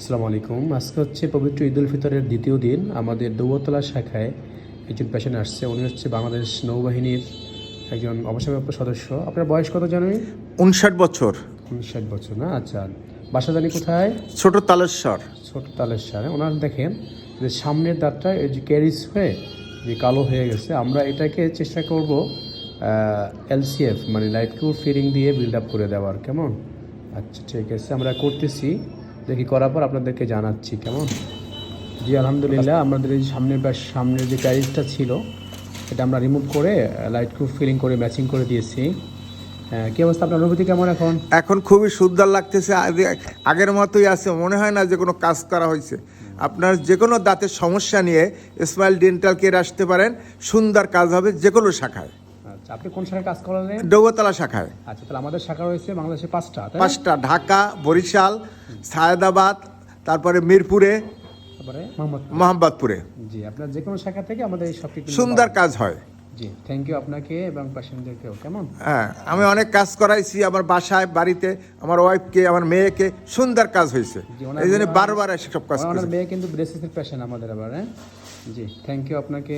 আসসালামু আলাইকুম। আজকে হচ্ছে পবিত্র ঈদ উল ফিতরের দ্বিতীয় দিন। আমাদের দৌলতলা শাখায় একজন পেশেন্ট আসছে। উনি হচ্ছে বাংলাদেশ নৌবাহিনীর একজন অবসরপ্রাপ্ত সদস্য। আপনার বয়স কত জানেন? 59 বছর। 59 বছর না? আচ্ছা। বাসা জানি কোথায়? ছোট তালেশ্বর। ছোট তালেশ্বর। ওনার দেখেন যে সামনের দাঁতটা এই যে ক্যারিজ হয়ে যে কালো হয়ে গেছে, আমরা এটাকে চেষ্টা করব এলসিএফ মানে লাইট কিউর ফিডিং দিয়ে বিল্ড আপ করে দেওয়ার। কেমন? আচ্ছা ঠিক আছে, আমরা করতেছি। দেখি করার পর আপনাদেরকে জানাচ্ছি। কেমন? জি আলহামদুলিল্লাহ, আমাদের এই সামনের যে ক্যারিজটা ছিল এটা আমরা রিমুভ করে লাইট কিউর ফিলিং করে ম্যাচিং করে দিয়েছি। কী অবস্থা, আপনার অনুভূতি কেমন এখন? এখন খুবই সুন্দর লাগতেছে, আগের মতোই আছে, মনে হয় না যে কোনো কাজ করা হয়েছে। আপনার যে কোনো দাঁতের সমস্যা নিয়ে স্মাইল ডেন্টাল কেয়ার আসতে পারেন, সুন্দর কাজ হবে যে কোনো শাখায়। আচ্ছা, আপনি কোন শাখায় কাজ করালেন? দৌলতলা শাখায়। আচ্ছা, তাহলে আমাদের শাখা রয়েছে বাংলাদেশে 5টা। 5টা, ঢাকা, বরিশাল, সায়েদাবাদ, তারপরে মিরপুরে, তারপরে মোহাম্মদপুরে। জি, আপনার যে কোনো শাখা থেকে আমাদের এই সবটি সুন্দর কাজ হয়। জি, থ্যাংক ইউ আপনাকে এবং পেশেন্টদেরকেও। কেমন? হ্যাঁ, আমি অনেক কাজ করাইছি আমার বাসায়, বাড়িতে, আমার ওয়াইফকে, আমার মেয়েকে, সুন্দর কাজ হয়েছে। এই জন্য বারবার এসে সব কাজ আমার করছি। মেয়ে কিন্তু ব্রেসিসের পেশেন্ট আমাদের আবার। জি, থ্যাংক ইউ আপনাকে।